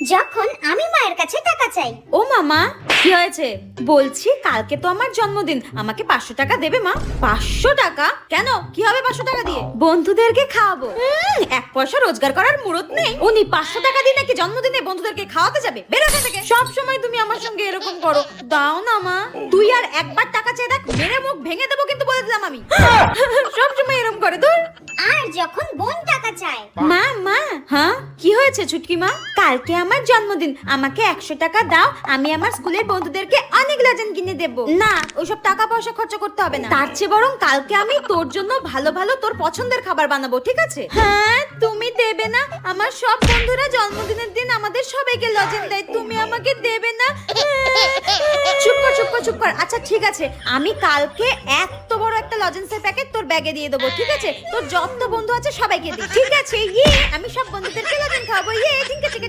যখন আমি মায়ের কাছে টাকা চাই। ও মামা, কি হয়েছে? বলছি কালকে তো আমার জন্মদিন, আমাকে 500 টাকা দেবে মা। 500 টাকা? কেন, কি হবে 500 টাকা দিয়ে? বন্ধুদেরকে খাওয়াবো। 1 পয়সা রোজগার করার মুরত নেই, উনি 500 টাকা দিয়ে নাকি জন্মদিনে বন্ধুদেরকে খাওয়াতে যাবে? বের এখান থেকে। সব সময় তুমি আমার সঙ্গে এরকম করো। দাও না মা। তুই আর একবার টাকা চেয়ে দেখ, মেরে মুখ ভেঙে দেবো কিন্তু বলে দিলাম আমি। সব সময় এরকম করে। ধুর। আর যখন বোন টাকা চায়। মা মা, হ্যাঁ কি হয়েছে ছুটকি মা? কালকে আমার জন্মদিন, আমাকে 100 টাকা দাও, আমি আমার স্কুলের বন্ধুদেরকে অনেক লজেন কিনে দেব। না, ওইসব টাকা পয়সা খরচ করতে হবে না। তার চেয়ে বরং কালকে আমি তোর জন্য ভালো ভালো তোর পছন্দের খাবার বানাবো, ঠিক আছে? হ্যাঁ, তুমি দেবে না? আমার সব বন্ধুরা জন্মদিনের দিন আমাদের সবাইকে লজেন দেয়, তুমি আমাকে দেবে না? চুপ কর চুপ কর চুপ কর। আচ্ছা ঠিক আছে, আমি কালকে এত বড় একটা লজেন্সের প্যাকেট তোর ব্যাগে দিয়ে দেবো, ঠিক আছে? তোর যত বন্ধু আছে সবাইকে দিই, ঠিক আছে? ইয়ে, আমি সব বন্ধুদেরকে লজেন খাওয়াবো। ইয়ে, ঠিক আছে।